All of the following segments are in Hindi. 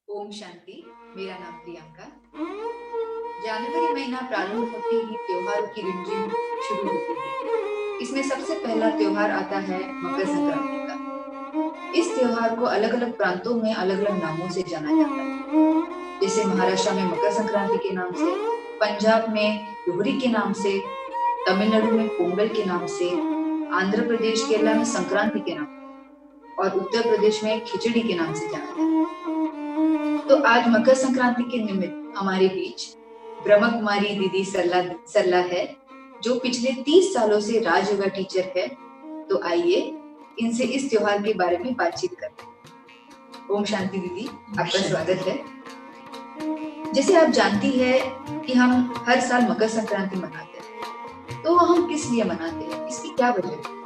ओम शांति। मेरा नाम प्रियंका। जनवरी महीना प्रारंभ होते ही त्योहारों की रिमझिम शुरू होती है। इसमें सबसे पहला त्योहार आता है मकर संक्रांति का। इस त्योहार को अलग अलग प्रांतों में अलग अलग नामों से जाना जाता है। जैसे महाराष्ट्र में मकर संक्रांति के नाम से, पंजाब में लोहरी के नाम से, तमिलनाडु में पोंगल के नाम से, आंध्र प्रदेश केरला में संक्रांति के नाम और उत्तर प्रदेश में खिचड़ी के नाम से जाना जाता है। तो आज मकर संक्रांति के निमित्त हमारे बीच ब्रह्म कुमारी दीदी सरला है, जो पिछले 30 सालों से राजयोगा टीचर है। तो आइए इनसे इस त्योहार के बारे में बातचीत करते हैं। ओम शांति दीदी, आपका स्वागत है। जैसे आप जानती है कि हम हर साल मकर संक्रांति मनाते हैं, तो हम किस लिए मनाते हैं, इसकी क्या वजह है?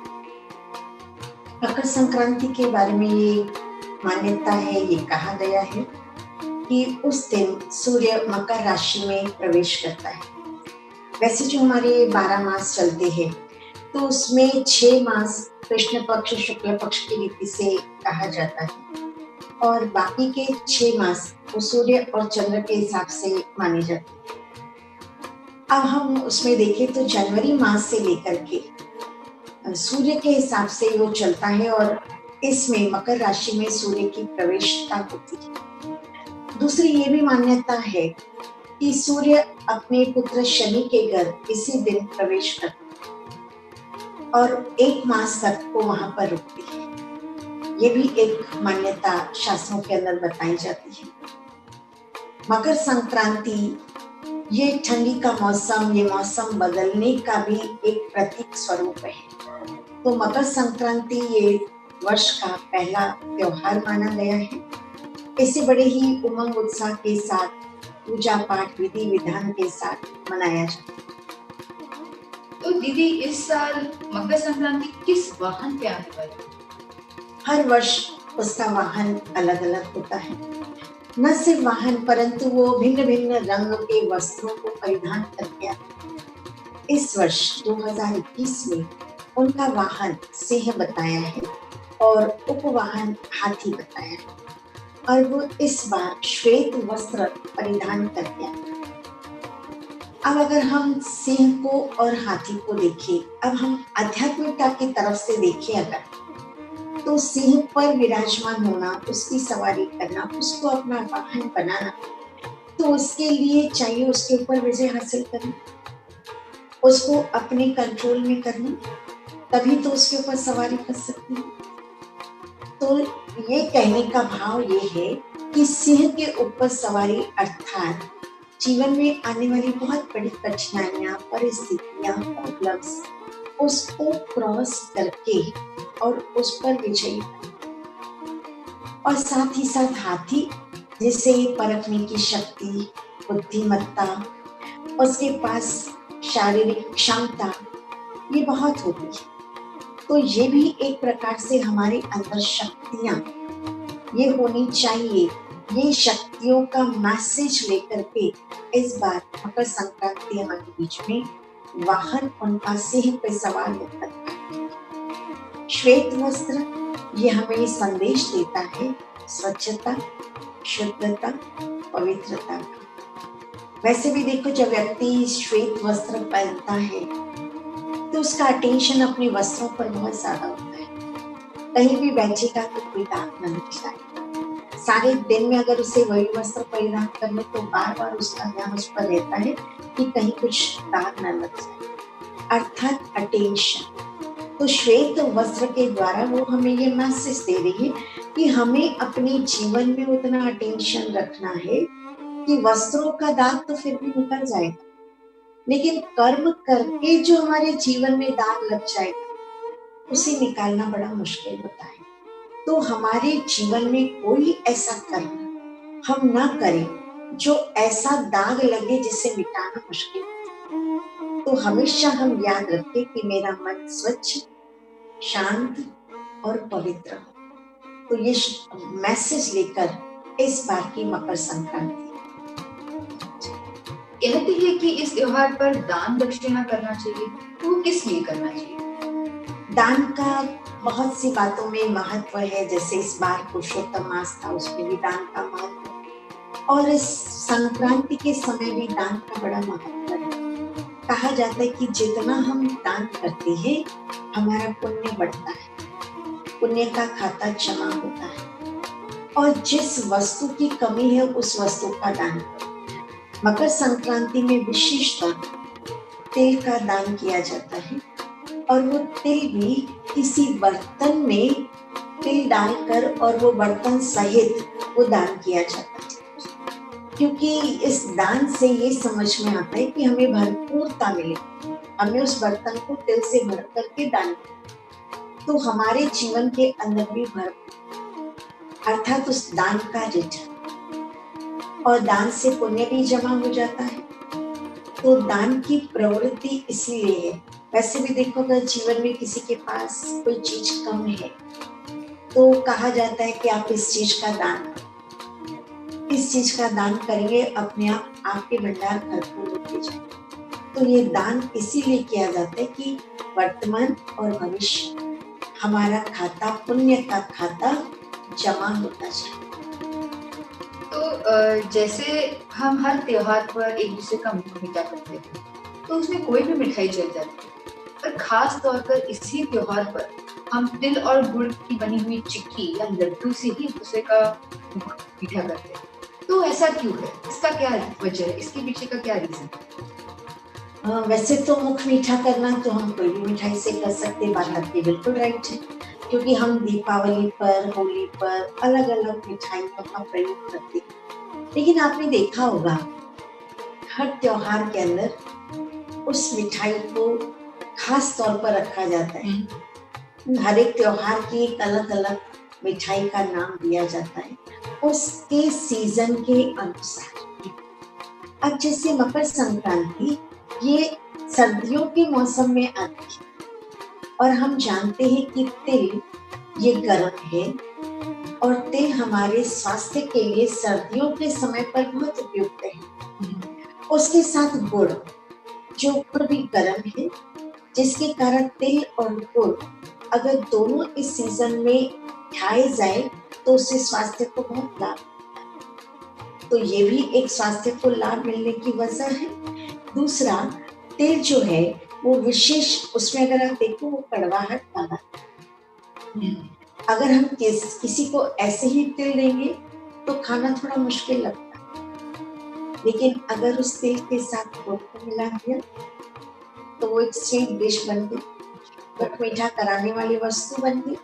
मकर संक्रांति के बारे में ये मान्यता है, ये कहा गया है कि उस दिन सूर्य मकर राशि में प्रवेश करता है। वैसे जो हमारे 12 मास चलते हैं, तो उसमें 6 मास कृष्ण पक्ष शुक्ल पक्ष की रीति से कहा जाता है और बाकी के 6 मास वो सूर्य और चंद्र के हिसाब से माने जाते हैं। अब हम उसमें देखें तो जनवरी मास से लेकर के सूर्य के हिसाब से वो चलता है और इसमें मकर राशि में सूर्य की प्रवेशता होती है। दूसरी ये भी मान्यता है कि सूर्य अपने पुत्र शनि के घर इसी दिन प्रवेश करता है और 1 मास तक वो वहां पर रुकती है। ये भी एक मान्यता शास्त्रों के अंदर बताई जाती है। मकर संक्रांति ये ठंडी का मौसम, ये मौसम बदलने का भी एक प्रतीक स्वरूप है। तो मकर संक्रांति ये वर्ष का पहला त्योहार माना गया है। इसे बड़े ही उमंग उत्साह के साथ पूजा पाठ विधि विधान के साथ मनाया जाता है। तो दीदी, इस साल मकर संक्रांति किस वाहन पे आने वाली है? हर वर्ष उसका वाहन अलग अलग होता है। न सिर्फ वाहन, परंतु वो भिन्न भिन्न रंग के वस्त्रों को परिधान करके आते हैं। इस वर्ष 2021 में उनका वाहन सिंह बताया है और उपवाहन हाथी बताया है और वो इस बार श्वेत वस्त्र परिधान करके आए। अब अगर हम सिंह को और हाथी को देखें, अब हम आध्यात्मिकता की तरफ से देखें अगर, तो सिंह पर विराजमान होना, उसकी सवारी करना, उसको अपना वाहन बनाना, तो उसके लिए चाहिए उसके ऊपर विजय हासिल करना, उसको अपने कंट्रोल में करना, तभी तो उसके ऊपर सवारी कर सकती है। तो ये कहने का भाव ये है कि सिंह के ऊपर सवारी अर्थात जीवन में आने वाली बहुत बड़ी कठिनाइयां, परिस्थितियां, प्रॉब्लम्स, उसको क्रॉस करके और उस पर विजयी बनना। और साथ ही साथ हाथी, जिसे परखने की शक्ति, बुद्धिमत्ता, उसके पास शारीरिक क्षमता ये बहुत होती है। तो ये भी एक प्रकार से हमारे अंदर शक्तियां ये होनी चाहिए। ये शक्तियों का मैसेज लेकर के इस बार मकर संक्रांति हमारे बीच में वाहन उनका सिंह पे सवार होकर है। श्वेत वस्त्र ये हमें संदेश देता है स्वच्छता, शुद्धता, पवित्रता का। वैसे भी देखो, जब व्यक्ति श्वेत वस्त्र पहनता है तो उसका अटेंशन अपने वस्त्रों पर बहुत ज्यादा होता है। कहीं भी बैठेगा तो कोई दाग न लग जाए। सारे दिन में अगर उसे वही वस्त्र परिधान कर ले तो बार बार उसका ध्यान उस पर रहता है कि कहीं कुछ दाग न लग जाए, अर्थात अटेंशन। तो श्वेत वस्त्र के द्वारा वो हमें ये मैसेज दे रही है कि हमें अपने जीवन में उतना अटेंशन रखना है कि वस्त्रों का दाग तो फिर भी निकल जाएगा, लेकिन कर्म करके जो हमारे जीवन में दाग लग जाएगा उसे निकालना बड़ा मुश्किल होता है। तो हमारे जीवन में कोई ऐसा कर्म हम ना करें जो ऐसा दाग लगे जिसे मिटाना मुश्किल है। तो हमेशा हम याद रखें कि मेरा मन स्वच्छ, शांत और पवित्र हो। तो ये मैसेज लेकर इस बार की मकर संक्रांति कहते हैं कि इस त्योहार पर दान दक्षिणा करना चाहिए, तो किस लिए करना चाहिए? दान का बहुत सी बातों में महत्व है। जैसे इस बार पुरुषोत्तम मास था, उसमें भी दान का महत्व और इस संक्रांति के समय भी दान का बड़ा महत्व है। कहा जाता है कि जितना हम दान करते हैं हमारा पुण्य बढ़ता है, पुण्य का खाता जमा होता है, और जिस वस्तु की कमी है उस वस्तु का दान करो। मकर संक्रांति में विशेषतः तिल का दान किया जाता है, और वो तिल भी किसी बर्तन में तिल डालकर और वो बर्तन सहित वो दान किया जाता है, क्योंकि इस दान से ये समझ में आता है कि हमें भरपूरता मिले, हमें उस बर्तन को तिल से भर करके दान करें तो हमारे जीवन के अंदर भी भर, अर्थात उस दान का रिटर्न, और दान से पुण्य भी जमा हो जाता है। तो दान की प्रवृत्ति इसलिए है। वैसे भी देखो, अगर जीवन में किसी के पास कोई चीज कम है तो कहा जाता है कि आप इस चीज का दान करो, इस चीज का दान करेंगे, अपने आप आपके भंडार भरपूर होते जाएंगे। तो ये दान इसीलिए किया जाता है कि वर्तमान और भविष्य हमारा खाता, पुण्य का खाता जमा होता जाए। तो जैसे हम हर त्योहार पर एक दूसरे का मुंह मीठा करते हैं, तो उसमें कोई भी मिठाई चल जाती है, पर खास तौर पर इसी त्योहार पर हम तिल और गुड़ की बनी हुई चिक्की या लड्डू से ही एक दूसरे का मुंह मीठा करते हैं। तो ऐसा क्यों है? इसका क्या वजह है? इसके पीछे का क्या रीजन है? वैसे तो मुख मीठा करना तो हम कोई भी मिठाई से कर सकते, बात आपकी बिल्कुल राइट है, क्योंकि हम दीपावली पर, होली पर अलग अलग मिठाइयों का प्रयोग करते हैं। लेकिन आपने देखा होगा हर त्योहार के अंदर उस मिठाई को खास तौर पर रखा जाता है। हर एक त्योहार की एक अलग अलग मिठाई का नाम दिया जाता है उसके सीजन के अनुसार। अब जैसे मकर संक्रांति ये सर्दियों के मौसम में आती है, और हम जानते हैं कि तिल ये गर्म है, और तिल हमारे स्वास्थ्य के लिए सर्दियों के समय पर बहुत उपयुक्त है। उसके साथ गुड़, जो गुड़ भी गर्म है, जिसके कारण तिल और गुड़ अगर दोनों इस सीजन में खाए जाए तो उससे स्वास्थ्य को बहुत लाभ मिलता है। तो ये भी एक स्वास्थ्य को लाभ मिलने की वजह है। दूसरा, तिल जो है वो विशेष, उसमें अगर आप देखो वो कड़वाहट वाला, अगर हम किसी को ऐसे ही तिल देंगे तो खाना थोड़ा मुश्किल लगता है, लेकिन अगर उस तिल के साथ गुड़ को मिला दिया तो वो एक स्वीट डिश बन गई, बहुत मीठा कराने वाली वस्तु बन गई।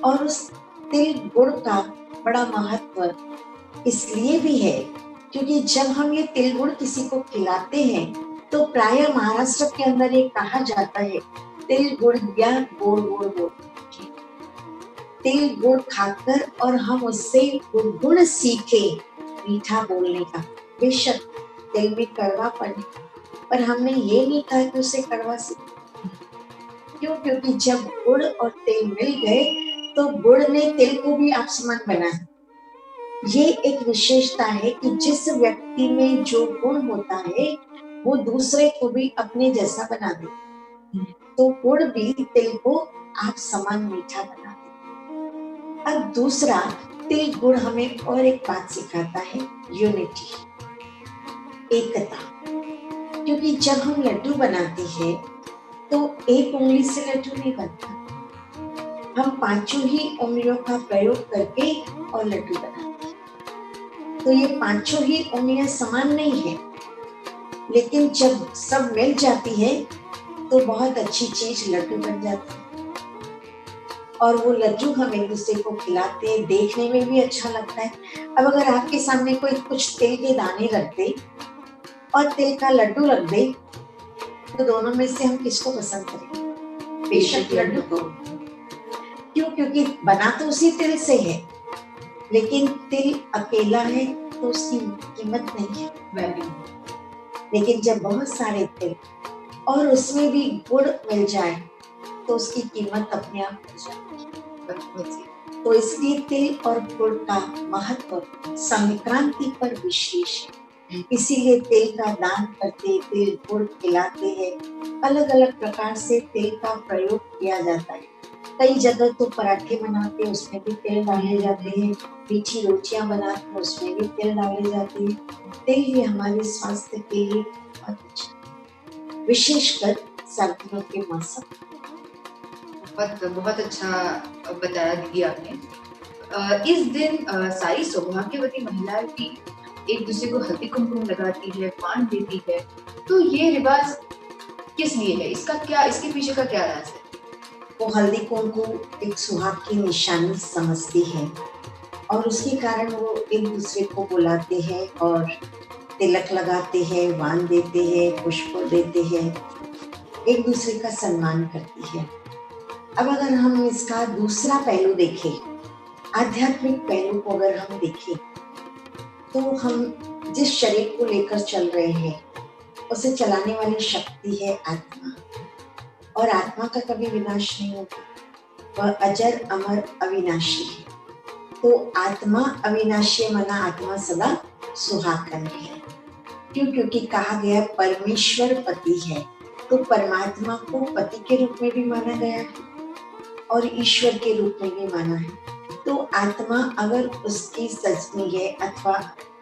और उस तिल गुड़ का बड़ा महत्व इसलिए भी है क्योंकि जब हम ये तिल गुड़ किसी को खिलाते हैं तो प्रायः महाराष्ट्र के अंदर ये कहा जाता है, तिल गुड़ दिया गोड़ गोड़ गोड़। तिल गुड़ खाकर और हम उससे गुण सीखे मीठा बोलने का। बेशक तिल में कड़वापन है, पर हमने ये नहीं कहा कि उसे कड़वा सीखे। क्यों? क्योंकि जब गुड़ और तिल मिल गए तो गुड़ ने तिल को भी आपसमान बनाया। ये एक विशेषता है कि जिस व्यक्ति में जो गुण होता है वो दूसरे को भी अपने जैसा बना दे। तो गुड़ भी तिल को आप समान मीठा बना दे। अब दूसरा, तिल गुड़ हमें और एक बात सिखाता है, यूनिटी, एकता। क्योंकि जब हम लड्डू बनाते हैं तो एक उंगली से लड्डू नहीं बनता, हम पांचों ही उंगलियों का प्रयोग करके और लड्डू बनाते हैं। तो ये पांचों ही उंगलियां समान नहीं है, लेकिन जब सब मिल जाती है तो बहुत अच्छी चीज लड्डू बन जाती है। और वो लड्डू हम एक दूसरे को खिलाते हैं, देखने में भी अच्छा लगता है। अब अगर आपके सामने कोई कुछ तिल के दाने रख दे और तिल का लड्डू रख दे तो दोनों में से हम किसको पसंद करेंगे? बेशक लड्डू को। क्यों? क्योंकि बना तो उसी तिल से है, लेकिन तिल अकेला है तो उसकी कीमत नहीं है, वैल्यू। लेकिन जब बहुत सारे तिल और उसमें भी गुड़ मिल जाए तो उसकी कीमत अपने आप हो जाती है। तो इसलिए तिल और गुड़ का महत्व संक्रांति पर विशेष है। इसीलिए तिल का दान करते, तिल गुड़ खिलाते हैं, अलग अलग प्रकार से तिल का प्रयोग किया जाता है। कई जगह तो पराठे बनाते हैं, उसमें भी तेल डाले जाते हैं। मीठी रोटियां बनाते हैं, उसमें भी तेल डाले जाते हैं। तेल भी हमारे स्वास्थ्य के लिए बहुत अच्छा, विशेषकर सर्दियों के मौसम। बहुत बहुत अच्छा बताया दीदी आपने। इस दिन सारी सौभाग्यवती महिलाएं भी एक दूसरे को हल्दी कुमकुम लगाती है, पान देती है। तो ये रिवाज किस लिए है? इसके पीछे का क्या राज है? वो हल्दी कुमकुम एक सुहाग की निशानी समझती है और उसके कारण वो एक दूसरे को बुलाते हैं और तिलक लगाते हैं, वान देते हैं, पुष्प देते हैं, एक दूसरे का सम्मान करती है। अब अगर हम इसका दूसरा पहलू देखें, आध्यात्मिक पहलू को अगर हम देखें, तो हम जिस शरीर को लेकर चल रहे हैं उसे चलाने वाली शक्ति है आत्मा, और आत्मा का कभी विनाश नहीं होता, वह अजर अमर अविनाशी है। तो आत्मा अविनाशी मना आत्मा सदा सुहागन है। क्यों? क्योंकि कहा गया परमेश्वर पति है, तो परमात्मा को पति के रूप में भी माना गया है और ईश्वर के रूप में भी माना है। तो आत्मा अगर उसकी सजनी है अथवा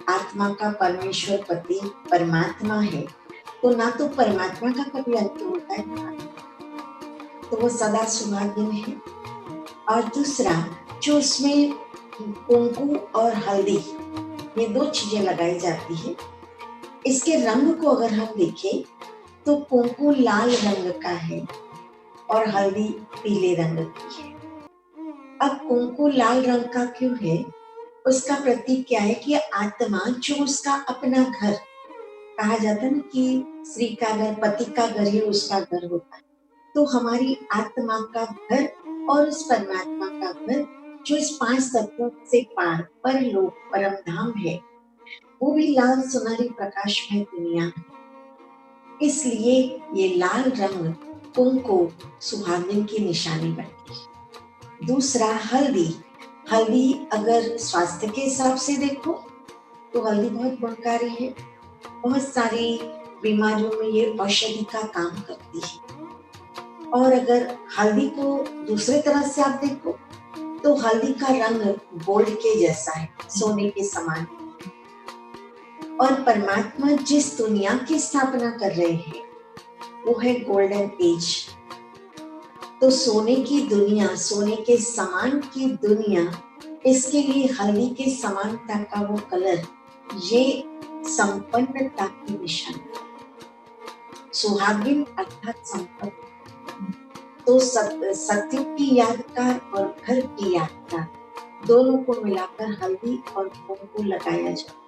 आत्मा का परमेश्वर पति परमात्मा है, तो ना तो परमात्मा का कभी अंत होता है, तो वो सदा सुहागिन है। और दूसरा, जो उसमें कुंकू और हल्दी ये दो चीजें लगाई जाती है, इसके रंग को अगर हम देखें तो कुंकू लाल रंग का है और हल्दी पीले रंग की है। अब कुंकू लाल रंग का क्यों है? उसका प्रतीक क्या है कि आत्मा जो उसका अपना घर, कहा जाता है ना कि स्त्री का घर, पति का घर ही उसका घर होता है। तो हमारी आत्मा का घर और उस परमात्मा का घर जो इस 5 तत्वों से पार परलोक परम धाम है, वो भी लाल सुनहरी प्रकाश में दुनिया है। इसलिए ये लाल रंग कुंकू सुहागिन की निशानी बनती है। दूसरा, हल्दी। हल्दी अगर स्वास्थ्य के हिसाब से देखो तो हल्दी बहुत गुणकारी है, बहुत सारी बीमारियों में ये औषधि का काम करती है। और अगर हल्दी को दूसरे तरह से आप देखो तो हल्दी का रंग गोल्ड के जैसा है, सोने के समान। और परमात्मा जिस दुनिया की स्थापना कर रहे हैं वो है गोल्डन एज। तो सोने की दुनिया, सोने के समान की दुनिया, इसके लिए हल्दी के समानता का वो कलर, ये संपन्नता की निशानी। सुहागिन अर्थात संपन्न। तो सत्य की यादगार और घर की यादगार दोनों को मिलाकर हल्दी और कुंकू लगाया जाए।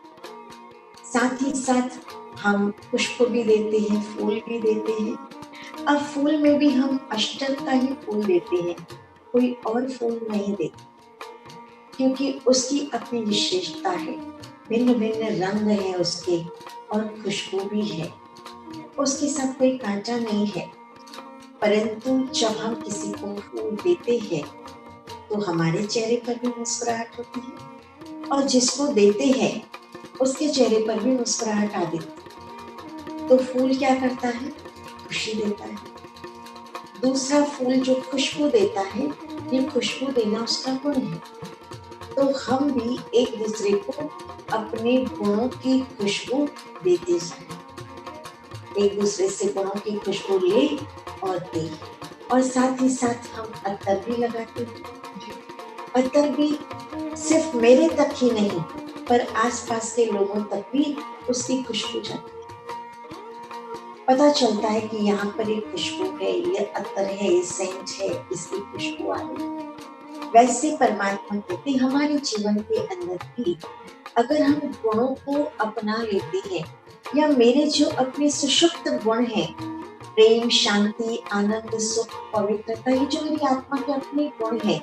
साथ ही साथ हम पुष्प भी देते हैं, फूल भी देते हैं। अब फूल में भी हम अष्टक का ही फूल देते हैं, कोई और फूल नहीं देते, क्योंकि उसकी अपनी विशेषता है, भिन्न भिन्न रंग है उसके और खुशबू भी है। उसके साथ कोई कांटा नहीं है। परंतु जब हम किसी को फूल देते हैं तो हमारे चेहरे पर भी मुस्कुराहट होती है और जिसको देते हैं उसके चेहरे पर भी मुस्कुराहट आ देती। तो फूल क्या करता है? खुशी देता है। दूसरा, फूल जो खुशबू देता है, ये खुशबू देना उसका गुण है। तो हम भी एक दूसरे को अपने गुणों की खुशबू देते जाएं, एक दूसरे से गुणों की खुशबू ले और दे। और साथ ही साथ हम अत्तर भी लगाते हैं। अत्तर भी सिर्फ मेरे तक ही नहीं पर आसपास के लोगों तक भी उसकी खुशबू जाती है। पता चलता है कि यहाँ पर एक खुशबू है, ये अत्तर है, ये सेंट है, इसकी खुशबू आ रही है। वैसे परमात्मा कहते हमारे जीवन के अंदर भी अगर हम गुणों को अपना लेते हैं, या मेरे जो अपने सुषुप्त गुण हैं, प्रेम, शांति, आनंद, सुख, पवित्रता, ये जो मेरी आत्मा के अपने गुण हैं,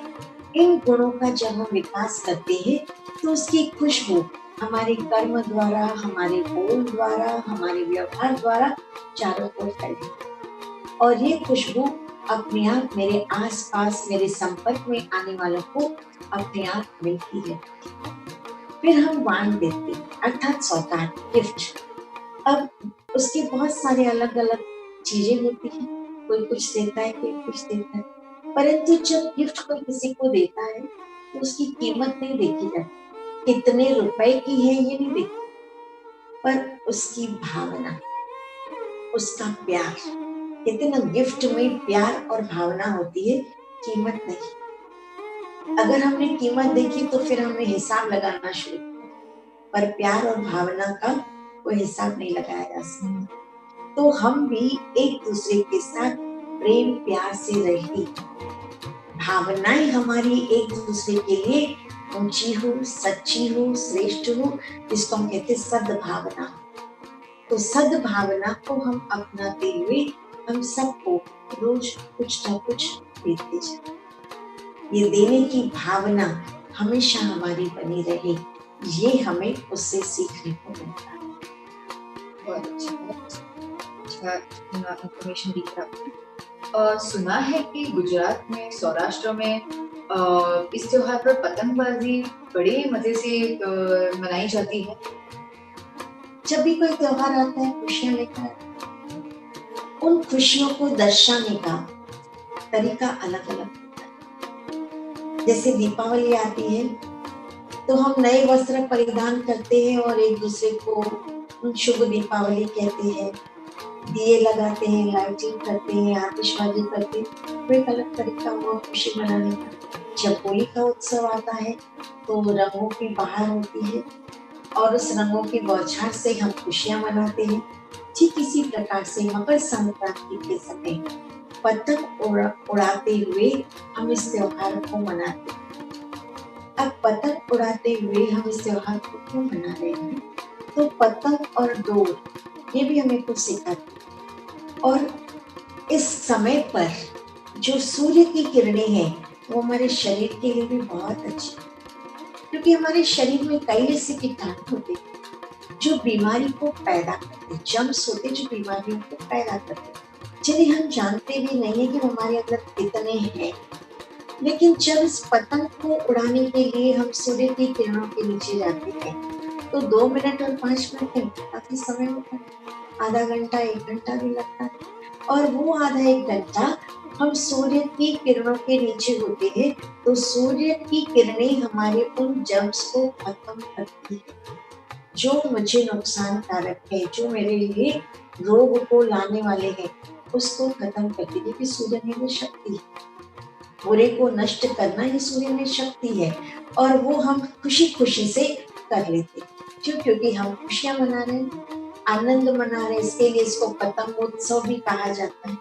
इन गुणों का जब हम विकास करते हैं तो उसकी खुशबू हमारे कर्म द्वारा, हमारे बोल द्वारा, हमारे व्यवहार द्वारा चारों ओर फैलती है। और ये खुशबू अपने आप मेरे आसपास, मेरे संपर्क में आने वालों को अपने आप मिलती है। फिर हम वाण देते हैं, अर्थात सौगात, गिफ्ट। अब उसके बहुत सारे अलग अलग चीजें होती हैं, कोई कुछ देता है, कोई कुछ देता है। परंतु जब गिफ्ट कोई किसी को देता है तो उसकी कीमत नहीं देखी जाती, कितने रुपए की है ये नहीं देखी, पर उसकी भावना, उसका प्यार। कहते ना, गिफ्ट में प्यार और भावना होती है, कीमत नहीं। अगर हमने कीमत देखी तो फिर हमने हिसाब लगाना शुरू किया, पर प्यार और भावना का कोई हिसाब नहीं लगाया जा सकता। तो हम भी एक दूसरे के साथ प्रेम प्यार से रहे, भावनाएं हमारी एक दूसरे के लिए ऊंची हो, सच्ची हो, श्रेष्ठ हो, जिसको हम कहते सद्भावना। तो सद्भावना को हम अपनाते हुए हम सबको रोज कुछ ना कुछ देते जाए। ये देने की भावना हमेशा हमारी बनी रहे, ये हमें उससे सीखने को मिलता है। बहुत अच्छा इंफॉर्मेशन दी है आपने। सुना है कि गुजरात में, सौराष्ट्र में इस त्योहार पर पतंगबाजी बड़े मजे से मनाई जाती है। जब भी कोई त्योहार आता है, खुशियां लेकर, उन खुशियों को दर्शाने का तरीका अलग अलग होता है। जैसे दीपावली आती है तो हम नए वस्त्र परिधान करते हैं और एक दूसरे को शुभ दीपावली कहते हैं, दिए लगाते हैं, लाइटिंग करते हैं, आतिशबाजी करते हैं, तो एक अलग तरीका हुआ खुशी मनाने का। जब होली का उत्सव आता है तो रंगों की बहार होती है और उस रंगों की बौछार से हम खुशियां मनाते हैं। ठीक इसी प्रकार से मकर संक्रांति के समय पतंग उड़ाते हुए हम इस त्योहार को मनाते हैं। अब पतंग उड़ाते हुए हम इस त्योहार को क्यों मना रहे हैं? तो पतंग और डोर ये भी हमें कुछ सिखाती है। और इस समय पर जो सूर्य की किरणें हैं वो हमारे शरीर के लिए भी बहुत अच्छी है, क्योंकि हमारे शरीर में कई ऐसे कीटाणु होते हैं जो बीमारी को पैदा करते, जम्स होते जो बीमारियों को पैदा करते, जिन्हें हम जानते भी नहीं है कि हमारे अंदर कितने हैं। लेकिन जब इस पतंग को उड़ाने के लिए हम सूर्य की किरणों के नीचे जाते हैं तो 2 मिनट और 5 मिनट में काफी समय होता है, आधा घंटा 1 घंटा भी लगता है। और वो आधा 1 घंटा हम सूर्य की किरणों के नीचे होते हैं तो सूर्य की किरणें हमारे उन जर्म्स को खत्म करती है जो मुझे नुकसानकारक है, जो मेरे लिए रोग को लाने वाले हैं, उसको खत्म करती है। क्योंकि सूर्य में वो शक्ति है, बुरे को नष्ट करना ही सूर्य में शक्ति है, और वो हम खुशी खुशी से कर लेते हैं। क्यों? क्योंकि हम खुशियां मना रहे हैं, आनंद मना रहे हैं, इसके लिए इसको पतंगोत्सव भी कहा जाता है।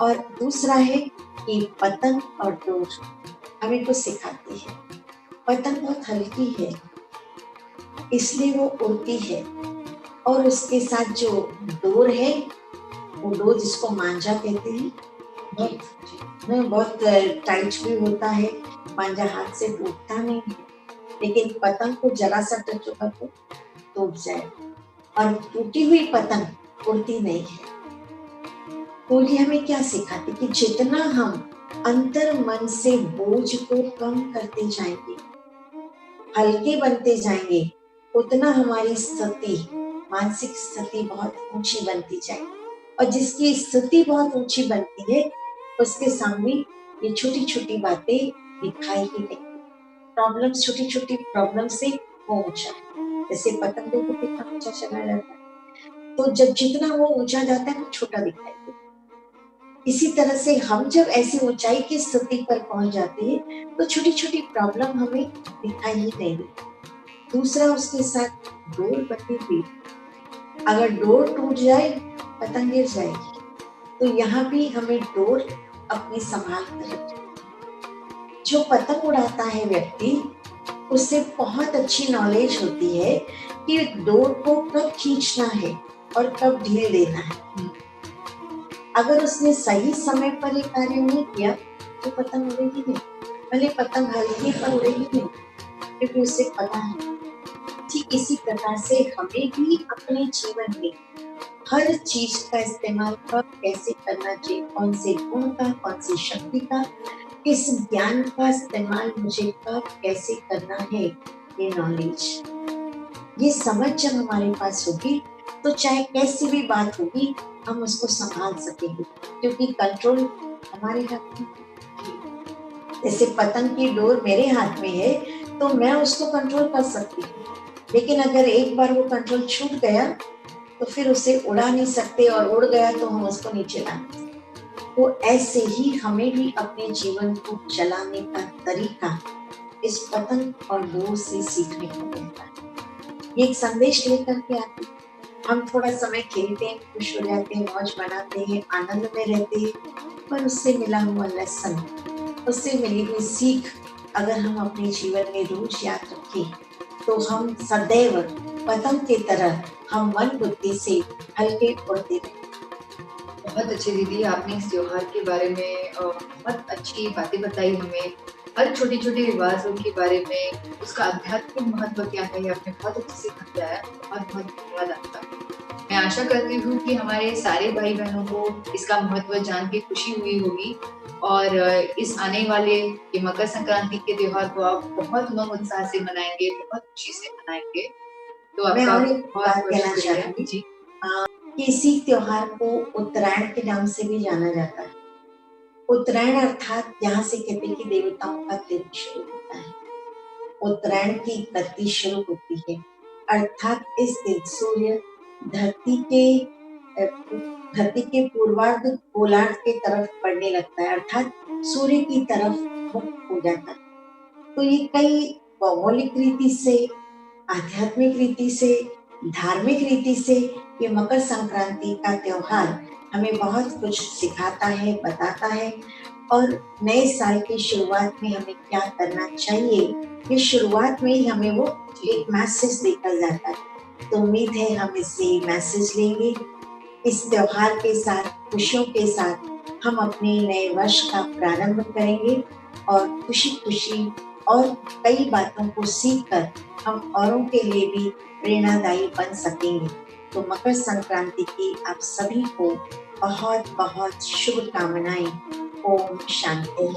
और दूसरा है कि पतंग और डोर हमें कुछ सिखाती है। पतंग बहुत हल्की है इसलिए वो उड़ती है, और उसके साथ जो डोर है वो डोर जिसको मांझा कहते हैं, बहुत टाइट भी होता है, मांझा हाथ से टूटता नहीं है, लेकिन पतंग को जरा सा टच होगा तो टूट जाए, और टूटी हुई पतंग उड़ती नहीं है। तो ये हमें क्या सिखाती कि जितना हम अंतर मन से बोझ को कम करते जाएंगे, हल्के बनते जाएंगे, उतना हमारी स्थिति, मानसिक स्थिति बहुत ऊंची बनती जाएगी। और जिसकी स्थिति बहुत ऊंची बनती है उसके सामने ये छोटी छोटी बातें दिखाई ही नहीं, प्रॉब्लम्स, छोटी छोटी प्रॉब्लम से वो ऊंचा है। जैसे पतंगों को कितना ऊंचा चला जाता है, तो जब जितना वो ऊंचा जाता है वो छोटा दिखाई देता है। इसी तरह से हम जब ऐसी ऊंचाई की स्थिति पर पहुंच जाते हैं तो छोटी छोटी प्रॉब्लम हमें दिखाई ही नहीं देती। दूसरा, उसके साथ डोर बंधी हुई, अगर डोर टूट जाए पतंग गिर जाएगी, तो यहाँ भी हमें डोर अपनी संभाल कर रखनी। जो पतंग उड़ाता है व्यक्ति, उससे बहुत अच्छी नॉलेज होती है कि डोर को कब खींचना है और कब ढील देना है। अगर उसने सही समय पर ये कार्य नहीं किया तो पतंग उड़ेगी नहीं, भले पतंग हल्की पर उड़ेगी नहीं, क्योंकि उसे पता है। ठीक इसी प्रकार से हमें भी अपने जीवन में हर चीज का इस्तेमाल कब कैसे करना चाहिए, कौन से गुण का, कौन सी शक्ति का, किस ज्ञान का इस्तेमाल मुझे कब कैसे करना है, ये नॉलेज, ये समझ जब हमारे पास होगी तो चाहे कैसी भी बात होगी हम उसको संभाल सकेंगे, क्योंकि कंट्रोल हमारे हाथ में। जैसे पतंग की डोर मेरे हाथ में है तो मैं उसको कंट्रोल कर सकती हूँ, लेकिन अगर एक बार वो कंट्रोल छूट गया तो फिर उसे उड़ा नहीं सकते, और उड़ गया तो हम उसको नीचे ला नहीं सकते। तो ऐसे ही हमें भी अपने जीवन को चलाने का तरीका इस पतंग और डोर से सीखने को मिलता है। ये एक संदेश लेकर के आते हैं। हम थोड़ा समय खेलते हैं, खुश हो जाते हैं, मौज मनाते हैं, आनंद में रहते हैं, पर उससे मिला हुआ लेसन, उससे मिली हुई सीख अगर हम अपने जीवन में रोज याद रखें तो हम सदैव पतंग की तरह हम मन बुद्धि से हल्के उड़ते रहें। बहुत अच्छी दीदी, आपने इस त्योहार के बारे में बहुत अच्छी बातें बताई हमें। हर छोटे-छोटे रिवाज़ों के बारे में, उसका आध्यात्मिक महत्व क्या है, ये आपने बहुत अच्छे से समझाया। बहुत-बहुत धन्यवाद आपका। मैं आशा करती हूँ कि हमारे सारे भाई-बहनों को इसका महत्व जान के खुशी हुई होगी और इस आने वाले ये मकर संक्रांति के त्योहार को आप बहुत उमंग-उत्साह से मनाएँगे, बहुत खुशी से मनाएँगे। तो मैं आपका और एक बात बहुत-बहुत कहना शुक्रिया। चाहूंगी जी। कि इसी त्योहार को उत्तरायण के नाम से भी जाना जाता है। उत्तरायण अर्थात यहाँ से कहते हैं कि देवताओं का दिन शुरू होता है। उत्तरायण की गति शुरू होती है, अर्थात इस दिन सूर्य धरती के अ, धरती के पूर्वार्ध गोलार्ध के तरफ बढ़ने लगता है, अर्थात सूर्य की तरफ मुख हो जाता है। तो ये कई भौगोलिक रीति से, आध्यात्मिक रीति से, धार्मिक रीति से ये मकर संक्रांति का त्योहार हमें बहुत कुछ सिखाता है, बताता है, और नए साल की शुरुआत में हमें क्या करना चाहिए, ये शुरुआत में ही हमें वो एक मैसेज देकर जाता है। तो उम्मीद है हम इससे मैसेज लेंगे, इस त्योहार के साथ, खुशियों के साथ हम अपने नए वर्ष का प्रारंभ करेंगे और खुशी-खुशी और कई बातों को सीखकर हम औरों के लिए भी प्रेरणादायी बन सकेंगे। तो मकर संक्रांति की आप सभी को बहुत-बहुत शुभकामनाएं। ओम शांति।